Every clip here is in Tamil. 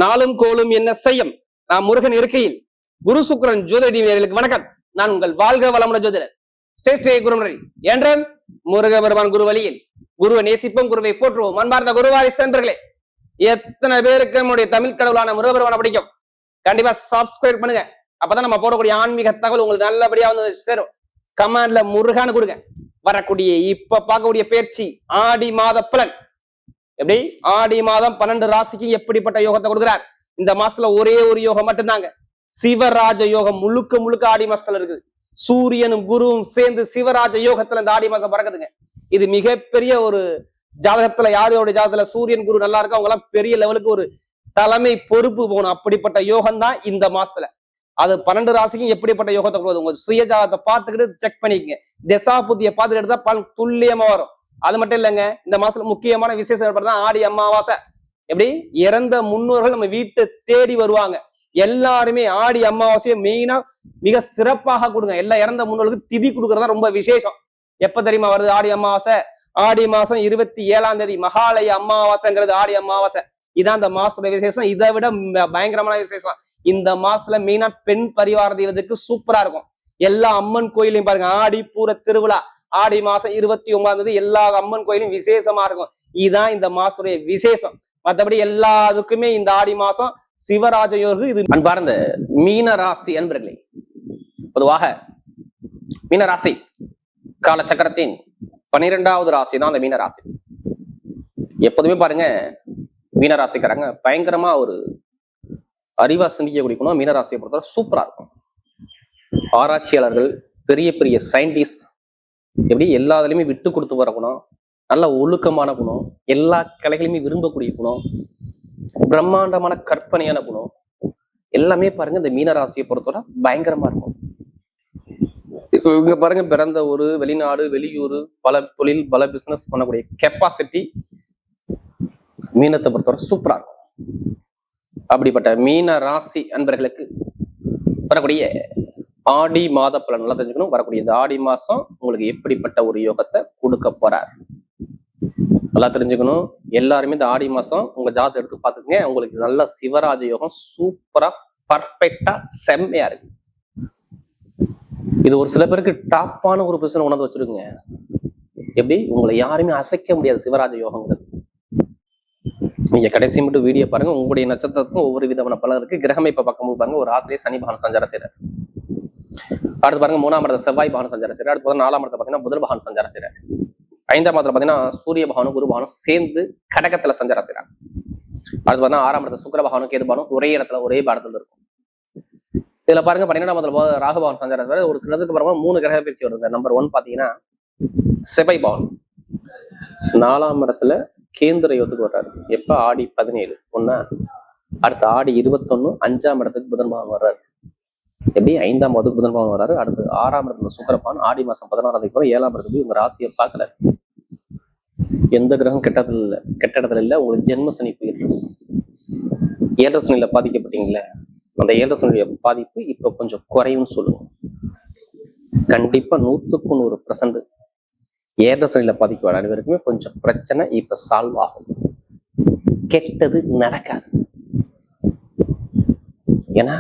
நாளும் கோளும் என்ன செய்யும் நான் முருகன் இருக்கையில் குரு சுக்கிரன் ஜோதிடர்களுக்கு வணக்கம். நான் உங்கள் வாழ்க வளமுடன் ஜோதிடர் ஸ்ரேஷ்ட குருமுறை என்றும் முருக பெருமான் குரு வழியில் குருவை நேசிப்போம், குருவை போற்றுவோம். அன்பார்ந்த குருவாரி சென்றர்களே, எத்தனை பேருக்கு நம்முடைய தமிழ் கடவுளான முருகபெருமானை பிடிக்கும்? கண்டிப்பா சப்ஸ்கிரைப் பண்ணுங்க. அப்பதான் நம்ம போடக்கூடிய ஆன்மீக தகவல் உங்களுக்கு நல்லபடியா வந்து சேரும். கமெண்ட்ல முருகான்னு கொடுங்க. வரக்கூடிய இப்ப பார்க்கக்கூடிய பயிற்சி ஆடி மாத பலன் எப்படி? ஆடி மாதம் 12 ராசிக்கு எப்படிப்பட்ட யோகத்தை கொடுக்கிறார்? இந்த மாசத்துல ஒரே ஒரு யோகம் மட்டும்தாங்க, சிவராஜ யோகம். முழுக்க முழுக்க ஆடி மாசத்துல இருக்குது. சூரியனும் குருவும் சேர்ந்து சிவராஜ யோகத்துல இந்த ஆடி மாசம் பறக்குதுங்க. இது மிகப்பெரிய ஒரு ஜாதகத்துல, யாரோட ஜாதகத்துல சூரியன் குரு நல்லா இருக்கு அவங்க எல்லாம் பெரிய லெவலுக்கு ஒரு தலைமை பொறுப்பு போகணும். அப்படிப்பட்ட யோகம் தான் இந்த மாசத்துல. அது 12 ராசிக்கும் எப்படிப்பட்ட யோகத்தை கொடுக்குது? உங்க சுய ஜாதகத்தை பார்த்துக்கிட்டு செக் பண்ணிக்கங்க. திசா புத்தியை பார்த்துட்டு எடுத்தா பலன் துல்லியமா வரும். அது மட்டும் இல்லைங்க, இந்த மாசத்துல முக்கியமான விசேஷம் ஏற்படுதான் ஆடி அமாவாசை. எப்படி? இறந்த முன்னோர்கள் நம்ம வீட்டை தேடி வருவாங்க. எல்லாருமே ஆடி அமாவாசையை மெயினா மிக சிறப்பாக கொடுங்க. எல்லா இறந்த முன்னோர்களுக்கு திதி கொடுக்கறதா ரொம்ப விசேஷம். எப்ப தெரியுமா வருது ஆடி அமாவாசை? ஆடி மாசம் 27ஆம் தேதி மகாலய அமாவாசைங்கிறது ஆடி அமாவாசை. இதான் இந்த மாசத்தோட விசேஷம். இதை விட பயங்கரமான விசேஷம் இந்த மாசத்துல மெயினா பெண் பரிவார தெய்வத்துக்கு சூப்பரா இருக்கும். எல்லா அம்மன் கோயிலையும் பாருங்க, ஆடி பூர திருவிழா ஆடி மாசம் 29ஆம் தேதி எல்லா அம்மன் கோயிலும் விசேஷமா இருக்கும். இதுதான் இந்த மாசத்துடைய விசேஷம். மற்றபடி எல்லாத்துக்குமே இந்த ஆடி மாசம் சிவராஜ யோகம். இது அன்பார்ந்த மீன ராசி அன்பர்களே, பொதுவாக மீன ராசி காலச்சக்கரத்தின் 12வது ராசி தான் அந்த மீன ராசி. எப்போதுமே பாருங்க, மீனராசிக்காரங்க பயங்கரமா ஒரு அறிவா சிந்திக்க குடிக்கணும். மீனராசியை பொறுத்தவரை சூப்பரா இருக்கும். ஆராய்ச்சியாளர்கள், பெரிய பெரிய சயின்டிஸ்ட், எப்படி எல்லாத்துலயுமே விட்டு கொடுத்து வர குணம், நல்ல ஒழுக்கமான குணம், எல்லா கலைகளையுமே விரும்பக்கூடிய குணம், பிரம்மாண்டமான கற்பனையான குணம், எல்லாமே பாருங்க இந்த மீனராசியை பொறுத்தவரை பயங்கரமா இருக்கும். இவங்க பாருங்க, பிறந்த ஒரு வெளிநாடு வெளியூர் பல தொழில் பல பிசினஸ் பண்ணக்கூடிய கெப்பாசிட்டி மீனத்தை பொறுத்தவரை சூப்பரா இருக்கும். அப்படிப்பட்ட மீன ராசி அன்பர்களுக்கு வரக்கூடிய ஆடி மாத பலன் நல்லா தெரிஞ்சுக்கணும். வரக்கூடிய இந்த ஆடி மாசம் உங்களுக்கு எப்படிப்பட்ட ஒரு யோகத்தை கொடுக்க போறார் நல்லா தெரிஞ்சுக்கணும். எல்லாருமே இந்த ஆடி மாசம் உங்க ஜாதகத்தை எடுத்து பார்த்துக்கங்க. உங்களுக்கு நல்ல சிவராஜ யோகம் சூப்பரா பர்ஃபெக்டா செம்மையா இருக்கு. இது ஒரு சில பேருக்கு டாப்பான ஒரு பிரச்சனை உணர்ந்து வச்சிருக்குங்க. எப்படி? உங்களை யாருமே அசைக்க முடியாது சிவராஜ யோகங்கிறது. நீங்க கடைசி மட்டும் வீடியோ பாருங்க. உங்களுடைய நட்சத்திரத்துக்கும் ஒவ்வொரு விதமான பலன் இருக்கு. கிரகம் இப்ப பார்க்கும்போது பாருங்க, ஒரு ஆசிரியர் சனி பகவான் சஞ்சாரம் செய்யறாரு. அடுத்து பாருங்க 3ஆம் இடத்துல செவ்வாய் பகவான் சஞ்சாரம் செய்யறாரு. அடுத்து 4ஆம் இடத்துல பாத்தீங்கன்னா புதன் பகவான் சஞ்சாரம் செய்யறாரு. 5ஆம் இடத்துல பாத்தீங்கன்னா சூரிய பகவானும் குரு பகவானும் சேர்ந்து கடகத்துல சஞ்சாரம் செய்யறாங்க. அடுத்து பாத்தீங்கன்னா 6ஆம் இடத்துல சுக்கிர பகவானும் கேது பகவானும் ஒரே இடத்துல ஒரே பாடத்துல இருக்கும். இதுல பாருங்க 12ஆம் இடத்துல ராகு பகவான் சஞ்சாரம் செய்யறாரு. ஒரு சிலதுக்கு பாருங்க 3 கிரக பயிற்சி வருது. நம்பர் 1 பாத்தீங்கன்னா செவ்வாய் பகவான் 4ஆம் இடத்துல கேந்திர யோகத்துக்கு வர்றாரு. எப்ப? ஆடி 17 ஒன்னா. அடுத்து ஆடி 21 5ஆம் இடத்துக்கு புதன் பகவான் வர்றாரு. எப்படி? 5ஆம் இடத்துக்கு புதன் பகவான் வர்றாரு. அடுத்து 6ஆம் இடத்துல சுக்கிரபான் ஆடி மாசம் 16ஆம் தேதி 7ஆம் இடத்துக்கு உங்க ராசியை பார்க்கல. எந்த கிரகம் கெட்ட இடத்துல இல்ல. உங்களுக்கு ஜென்ம சனி போயிட்டு ஏழரை சனியில பாதிக்கப்பட்டீங்களே, அந்த ஏழரை சனியுடைய பாதிப்பு இப்ப கொஞ்சம் குறையும்னு சொல்லுவோம். கண்டிப்பா 100% ஏழரை சனியில பாதிக்க அனைவருக்குமே கொஞ்சம் பிரச்சனை இப்ப சால்வ் ஆகும். கெட்டது நடக்காது. ஏன்னா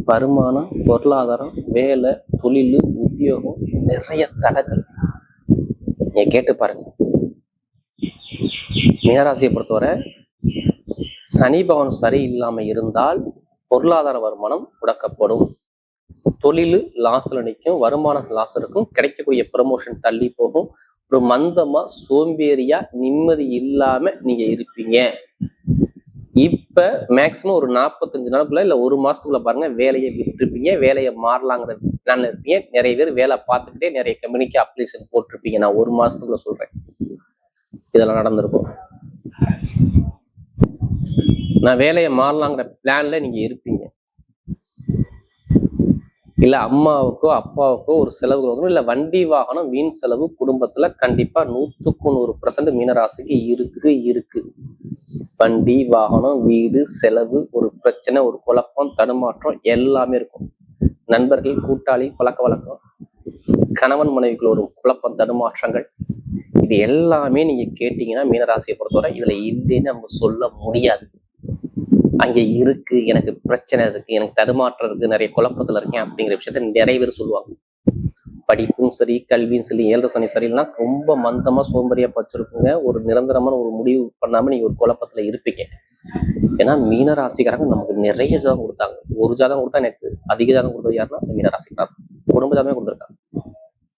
வருமானம், பொருளாதாரம், வேலை, தொழில், உத்தியோகம் நிறைய தடங்கள். நீங்க கேட்டு பாருங்க. மீனராசியை பொறுத்தவரை சனி பகவான் சரியில்லாம இருந்தால் பொருளாதார வருமானம் முடக்கப்படும், தொழில் லாஸ்ல நிற்கும், வருமானம் லாஸ் இருக்கும், கிடைக்கக்கூடிய ப்ரமோஷன் தள்ளி போகும், ஒரு மந்தமா சோம்பேறியா நிம்மதி இல்லாம நீங்க இருப்பீங்க. இப்ப மேக்சிமம் ஒரு 45 நாளுக்குள்ள இல்ல ஒரு மாசத்துக்குள்ள பாருங்க வேலையை விட்டுருப்பீங்க. வேலையை மாறலாங்கிற பிளான்ல இருப்பீங்க. நிறைய பேர் வேலை பார்த்துக்கிட்டே நிறைய கம்பெனிக்கு அப்ளிகேஷன் போட்டிருப்பீங்க. நான் ஒரு மாசத்துக்குள்ள சொல்றேன், இதெல்லாம் நடந்திருக்கும். நான் வேலையை மாறலாங்கிற பிளான்ல நீங்க இருப்பீங்க. இல்ல அம்மாவுக்கோ அப்பாவுக்கோ ஒரு செலவு வரும், இல்ல வண்டி வாகனம் வீண் செலவு குடும்பத்துல கண்டிப்பா 100% மீனராசிக்கு இருக்கு. வண்டி வாகனம், வீடு, செலவு, ஒரு பிரச்சனை, ஒரு குழப்பம், தடுமாற்றம் எல்லாமே இருக்கும். நண்பர்கள், கூட்டாளி, பழக்க வழக்கம், கணவன் மனைவிக்குள்ள ஒரு குழப்பம், தடுமாற்றங்கள், இது எல்லாமே நீங்க கேட்டீங்கன்னா மீனராசியை பொறுத்தவரை இதுல இல்லைன்னு நம்ம சொல்ல முடியாது. அங்கே இருக்கு, எனக்கு பிரச்சனை இருக்கு, எனக்கு தடுமாற்றம் இருக்கு, நிறைய குழப்பத்துல இருக்கேன் அப்படிங்கிற விஷயத்த நிறைய பேர் சொல்லுவாங்க. படிப்பும் சரி, கல்வியும் சரி, 7 சனி சரியில்லைன்னா ரொம்ப மந்தமா சோம்பறியா பச்சிருக்குங்க. ஒரு நிரந்தரமான ஒரு முடிவு பண்ணாம நீங்க ஒரு குழப்பத்துல இருப்பீங்க. ஏன்னா மீன ராசிக்காரங்க நமக்கு நிறைய ஜாதகம் கொடுத்தாங்க. ஒரு ஜாதகம் கொடுத்தா எனக்கு அதிக ஜாதகம் கொடுத்தது யாருன்னா மீன ராசிக்காரர். குடும்ப ஜாதகமே கொடுத்துருக்காங்க.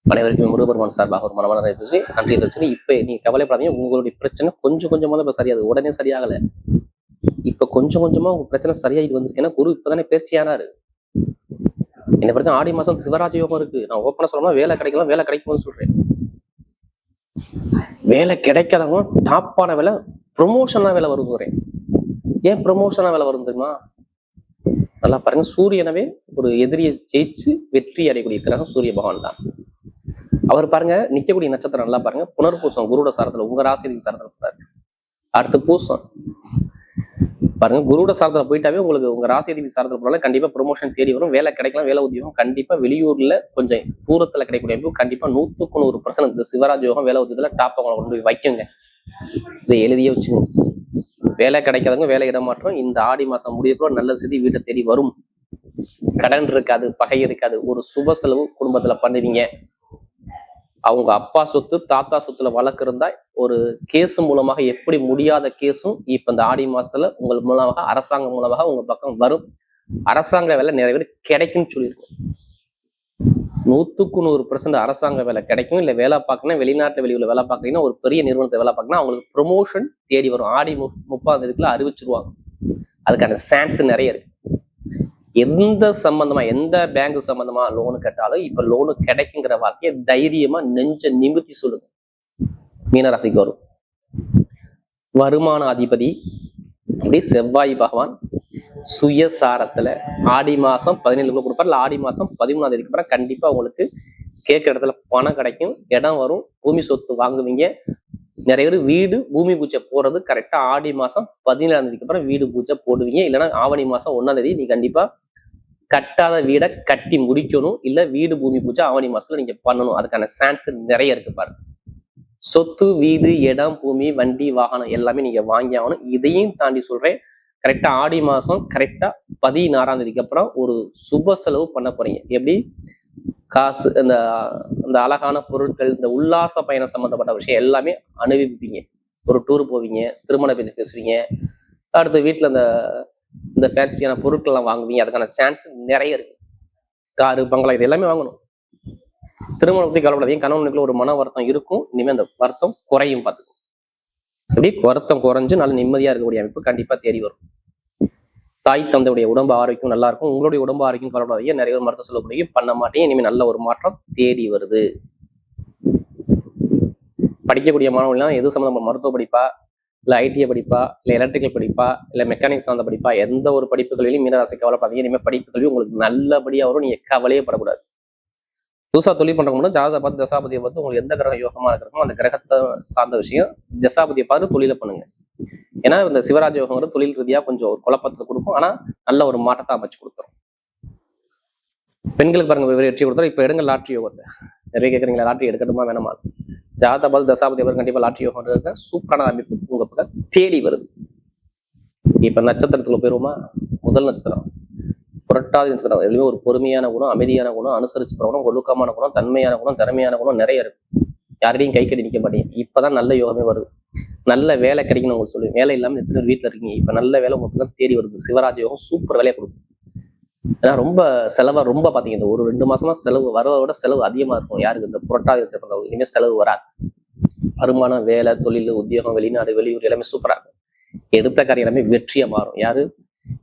அனைவருக்கும் முருகபெருமான் சார்பாக ஒரு மனமான நன்றி தெரிவிச்சு, இப்ப நீங்க கவலைப்படாதீங்க. உங்களுடைய பிரச்சனை கொஞ்சம் கொஞ்சமா தான் இப்ப சரியாது, உடனே சரியாகல. இப்ப கொஞ்சம் கொஞ்சமா உங்க பிரச்சனை சரியாயிட்டு வந்திருக்கு. ஏன்னா குரு இப்பதானே பயிற்சியானாரு. என்னை பொறுத்த ஆடி மாசம் சிவராஜ யோகம் இருக்கு. நான் ஓப்பனா சொல்லணும்னா வேலை கிடைக்கலாம், வேலை கிடைக்கும்னு சொல்றேன். வேலை கிடைக்காதவங்க டாப்பான வேலை, ப்ரொமோஷனா வேலை வருதுறேன். ஏன் ப்ரொமோஷனா வேலை வரும் தெரியுமா? நல்லா பாருங்க, சூரியனவே ஒரு எதிரியை ஜெயிச்சு வெற்றி அடையக்கூடிய கிரகம் சூரிய பகவான் தான். அவர் பாருங்க நிக்கக்கூடிய நட்சத்திரம் நல்லா பாருங்க, புனர்பூசம் குருட சாரத்துல, உங்க ராசி சாரத்துல போறாரு. அடுத்து பூசம் பாருங்க, குருட சாரத்துல போயிட்டாவே உங்களுக்கு உங்க ராசி அதிபதி சாரத்துல போனாலும் கண்டிப்பா ப்ரொமோஷன் தேடி வரும், வேலை கிடைக்கலாம், வேலை உத்தியோகம் கண்டிப்பா வெளியூர்ல கொஞ்சம் தூரத்துல கிடைக்கக்கூடிய கண்டிப்பா 100% இந்த சிவராஜ் யோகம் வேலை உத்தியத்துல டாப் அவங்களை கொண்டு போய் வைக்குங்க. இதை எழுதியே வச்சுங்க. வேலை கிடைக்காதவங்க வேலை இடமாற்றம் இந்த ஆடி மாசம் முடியப்போ நல்ல செய்தி வீட்டை தேடி வரும். கடன் இருக்காது, பகை இருக்காது, ஒரு சுப செலவு குடும்பத்துல பண்ணுவீங்க. அவங்க அப்பா சொத்து தாத்தா சொத்துல வழக்கு இருந்தா ஒரு கேஸ் மூலமாக எப்படி முடியாத கேஸும் இப்ப இந்த ஆடி மாசத்துல உங்கள் மூலமாக அரசாங்கம் மூலமாக உங்க பக்கம் வரும். அரசாங்க வேலை நிறைய பேர் கிடைக்கும்னு சொல்லியிருக்கோம். 100% அரசாங்க வேலை கிடைக்கும். இல்ல வேலை பார்க்கணும், வெளிநாட்டு வெளியூர்ல வேலை பார்க்கறீங்கன்னா ஒரு பெரிய நிறுவனத்தை வேலை பார்க்கணும், அவங்களுக்கு ப்ரொமோஷன் தேடி வரும். ஆடி 30 அறிவிச்சிருவாங்க. அதுக்கான சான்ஸ் நிறைய இருக்கு. எந்த சம்பந்தமா, எந்த பேங்க் சம்பந்தமா லோனு கேட்டாலும் இப்ப லோனு கிடைக்குங்கிற வார்த்தையை தைரியமா நெஞ்ச நிமித்தி சொல்லுங்க. மீனராசிக்கு வரும். வருமான அதிபதி அப்படி செவ்வாய் பகவான் சுயசாரத்துல ஆடி மாசம் 17 கொடுப்பாரு. இல்ல ஆடி மாசம் 13ஆம் தேதிக்கு அப்புறம் கண்டிப்பா உங்களுக்கு கேட்கிற இடத்துல பணம் கிடைக்கும், இடம் வரும், பூமி சொத்து வாங்குவீங்க. நிறைய பேர் வீடு பூமி பூஜை போறது கரெக்டா ஆடி மாசம் 17ஆம் தேதிக்கு அப்புறம் வீடு பூஜை போடுவீங்க. இல்லைன்னா ஆவணி மாசம் 1ஆம் தேதி நீ கண்டிப்பா கட்டாத வீடை கட்டி முடிக்கணும். இல்ல வீடு பூமி பூஜை ஆவணி மாசத்துல நீங்க பண்ணணும். அதுக்கான சான்ஸ் நிறைய இருக்கு பாருங்க. சொத்து, வீடு, இடம், பூமி, வண்டி, வாகனம் எல்லாமே நீங்க வாங்கி ஆகணும். இதையும் தாண்டி சொல்றேன், கரெக்டா ஆடி மாசம் கரெக்டா 16ஆம் தேதிக்கு அப்புறம் ஒரு சுப செலவு பண்ண போறீங்க. எப்படி? காசு, இந்த அழகான பொருட்கள், இந்த உல்லாச பயணம் சம்பந்தப்பட்ட விஷயம் எல்லாமே அனுபவிப்பீங்க. ஒரு டூர் போவீங்க, திருமண பேச்சு பேசுவீங்க, அடுத்து வீட்டுல இந்த ஃபேன்சியான பொருட்கள் எல்லாம் வாங்குவீங்க. அதுக்கான சான்ஸ் நிறைய இருக்கு. காரு, பங்களா இது எல்லாமே வாங்கணும். திருமணம் பத்தி கவலைப்படாதீங்க. கணவனுக்குள்ள ஒரு மன வருத்தம் இருக்கும், இனிமே அந்த வருத்தம் குறையும். பார்த்துக்கோ. எப்படி வருத்தம் குறைஞ்சு நல்ல நிம்மதியா இருக்கக்கூடிய அமைப்பு கண்டிப்பா தேடி வரும். தாய் தந்தையுடைய உடம்பு ஆரோக்கியம் நல்லா இருக்கும். உங்களுடைய உடம்பு ஆரோக்கியம் கவலைப்படாதீங்க. நிறைய பேர் மருத்துவ செலவு பண்ண மாட்டேங்க. இனிமேல் நல்ல ஒரு மாற்றம் தேடி வருது. படிக்கக்கூடிய மாணவர்கள்லாம் எது சம்பந்தம், மருத்துவ படிப்பா, இல்லை ஐடிஐ படிப்பா, இல்லை எலக்ட்ரிக்கல் படிப்பா, இல்லை மெக்கானிக்ஸ் சார்ந்த படிப்பா, எந்த ஒரு படிப்புகளிலும் மீனராசி கவலைப்படாதீங்க. இனிமேல் படிப்பு கல்வி உங்களுக்கு நல்லபடியா வரும். நீங்க கவலையே படக்கூடாது. புதுசா தொழில் பண்றவங்க மட்டும் ஜாதகத்தை பார்த்து தசாபதியை பார்த்து உங்களுக்கு எந்த கிரகம் யோகமா இருக்கிறோமோ அந்த கிரகத்தை சார்ந்த விஷயம் தசாபதியை பார்த்து தொழிலை பண்ணுங்க. ஏன்னா இந்த சிவராஜ யோகங்கிறது தொழில் ரீதியா கொஞ்சம் ஒரு குழப்பத்தை கொடுக்கும், ஆனா நல்ல ஒரு மாற்றத்தை அமைச்சு கொடுத்துரும். பெண்களுக்கு பாருங்க வெற்றி கொடுத்துரும். இப்ப எடுங்க லாட்ரி யோகத்தை. நிறைய கேட்குறீங்களா, லாட்ரி எடுக்கணுமா வேணாமா? ஜாதகத்தை பார்த்து தசாபதி அவர் கண்டிப்பா லாட்ரி யோகம் இருக்க சூப்பரான அமைப்பு உங்க பக்கம் தேடி வருது. இப்ப நட்சத்திரத்துக்குள்ள போயிருவோமா? முதல் நட்சத்திரம் புரட்டாதி நட்சத்திரம். எதுவுமே ஒரு பொறுமையான குணம், அமைதியான குணம், அனுசரிச்சு போகணும், ஒழுக்கமான குணம், தன்மையான குணம், திறமையான குணம் நிறைய இருக்கு. யாரையும் கை கட்டி நிற்க மாட்டீங்க. இப்பதான் நல்ல யோகமே வருது. நல்ல வேலை கிடைக்கணும் உங்களுக்கு சொல்லுவேன். வேலை இல்லாமல் எத்தனை வீட்டுல இருக்கீங்க, இப்ப நல்ல வேலை உங்களுக்கு தான் தேடி வருது. சிவராஜ யோகம் சூப்பர் வேலையை கொடுக்கும். ஏன்னா ரொம்ப செலவா ரொம்ப பாத்தீங்க, இந்த ஒரு 2 மாசமா செலவு வரவை விட செலவு அதிகமா இருக்கும். யாருக்கு? இந்த புரட்டாதி வச்சிருக்கிறவங்க இனிமே செலவு வராது. வருமானம், வேலை, தொழில், உத்தியோகம், வெளிநாடு, வெளியூர் எல்லாமே சூப்பரா இருக்கும். எடுத்த காரியம் எல்லாமே வெற்றியா மாறும். யாரு?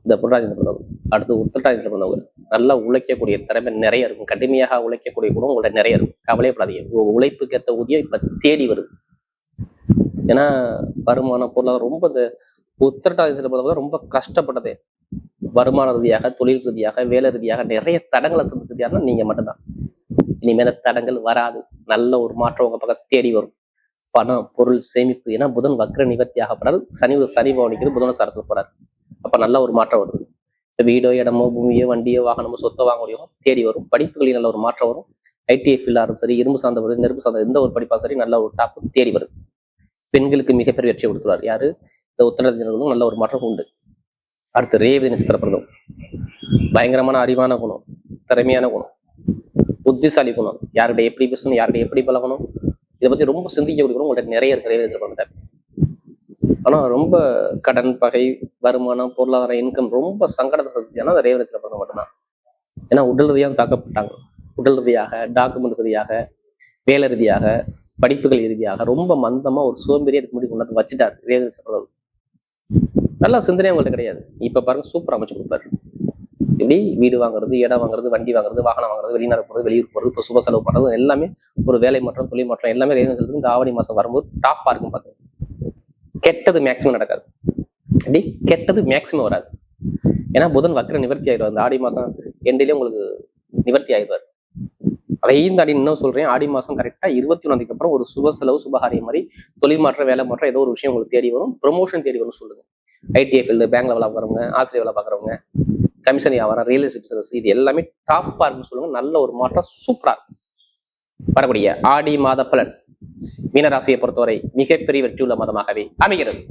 இந்த புரட்டாதி பிறந்தவங்க. அடுத்து உத்திரட்டாதி பிறந்தவங்க. நல்லா உழைக்கக்கூடிய திறமை நிறைய இருக்கும். கடுமையாக உழைக்கக்கூடிய குணம் உங்கள்ட்ட நிறைய இருக்கும். கவலைப்படாதீங்க. உங்க உழைப்புக்கு ஏற்ற ஊதியம் இப்ப தேடி வருது. ஏன்னா வருமானம், பொருளாதாரம் ரொம்ப இந்த உத்திரட்டாதி பிறந்தவங்க ரொம்ப கஷ்டப்பட்டதே. வருமான ரீதியாக, தொழில் ரீதியாக, வேலை ரீதியாக நிறைய தடங்களை சந்திச்சது யாருன்னா நீங்க மட்டும்தான். இனிமேல தடங்கள் வராது. நல்ல ஒரு மாற்றம் உங்க பக்கம் தேடி வரும். பணம், பொருள், சேமிப்பு. ஏன்னா புதன் வக்ர நிவர்த்தியாக போறாரு. சனி பவனிக்கிறது புதன சாரத்துல போறாரு. அப்ப நல்ல ஒரு மாற்றம் வருது. வீடோ, இடமோ, பூமியோ, வண்டியோ, வாகனமோ, சொத்தை வாங்க முடியும் தேடி வரும். படிப்புகளில் நல்ல ஒரு மாற்றம் வரும். ஐடிஐ ஃபீல்டாரும் சரி, இரும்பு சார்ந்த பொருள், நெருப்பு சார்ந்த எந்த ஒரு படிப்பா சரி நல்ல ஒரு டாப் தேடி வருது. பெண்களுக்கு மிகப்பெரிய வெற்றியை கொடுத்துருவார். யாரு? இந்த உத்தரதினர்களும் நல்ல ஒரு மாற்றம் உண்டு. அடுத்து ரேவதி நட்சத்திர பிறந்தவங்க பயங்கரமான அறிவான குணம், திறமையான குணம், புத்திசாலி குணம், யார்கிட்ட எப்படி பேசணும், யார்கிட்ட எப்படி பழகணும், இதை பத்தி ரொம்ப சிந்திக்கக்கூடிய குணம் உங்கள்கிட்ட நிறைய இருக்கு ரேவதி நட்சத்திர பிறந்த. ஆனா ரொம்ப கடன், பகை, வருமானம், பொருளாதார இன்கம் ரொம்ப சங்கடத்தை சந்திச்சானா அந்த ரேவதி நட்சத்திர பிறந்த மட்டும்தான். ஏன்னா உடல் ரீதியாக தாக்கப்பட்டாங்க. உடல் ரீதியாக, டாக்குமெண்ட் ரீதியாக, வேலை ரீதியாக, படிப்புகள் ரீதியாக ரொம்ப மந்தமா ஒரு சோம்பேறியா இதுக்கு முன்னாடி கொண்டாந்து வச்சுட்டாரு ரேவதி நட்சத்திர பிறந்தவங்க. நல்லா சிந்தனை அவங்கள்ட்ட கிடையாது. இப்ப பாருங்க சூப்பர் அமைச்சு கொடுப்பாரு. இப்படி வீடு வாங்குறது, இடம் வாங்குறது, வண்டி வாங்குறது, வாகனம் வாங்குறது, வெளிநாடு போறது, வெளியூர் போறது, இப்போ சுப செலவு பண்றது எல்லாமே ஒரு வேலை மாற்றம், தொழில் மாற்றம் எல்லாமே ரேவதி நட்சத்திரத்துக்கு இந்த ஆவணி மாசம் வரும்போது டாப்பா இருக்கும். பாருங்க கெட்டது மேக்சிமம் நடக்காது. அப்படி கெட்டது மேக்சிமம் வராது. ஏன்னா புதன் வக்ர நிவர்த்தி ஆயிடுவார். அந்த ஆடி மாசம் எண்டிலே உங்களுக்கு நிவர்த்தி ஆயிடுவார். அதையும் தாண்டி இன்னும் சொல்றேன், ஆடி மாசம் கரெக்டா 21 அப்புறம் ஒரு சுப செலவு, சுபகாரியம் மாதிரி தொழில் மாற்றம், வேலை மாற்றம் ஏதோ ஒரு விஷயம் உங்களுக்கு தேடி வரும். ப்ரொமோஷன் தேடி வரும்னு சொல்லுங்க. ஐடிஐ ஃபீல்டு, பேங்க்ல வேலை பார்க்குறவங்க, ஆசிரியர் வேலை பார்க்குறவங்க, கமிஷன் வியாபாரம், ரியல் எஸ்டேட் பிசினஸ், இது எல்லாமே டாப்பா இருக்குன்னு சொல்லுங்க. நல்ல ஒரு மாற்றம் சூப்பரா இருக்கும். வரக்கூடிய ஆடி மாத பலன் மீனராசியை பொறுத்தவரை மிகப்பெரிய வெற்றியுள்ள மாதமாகவே அமைகிறது.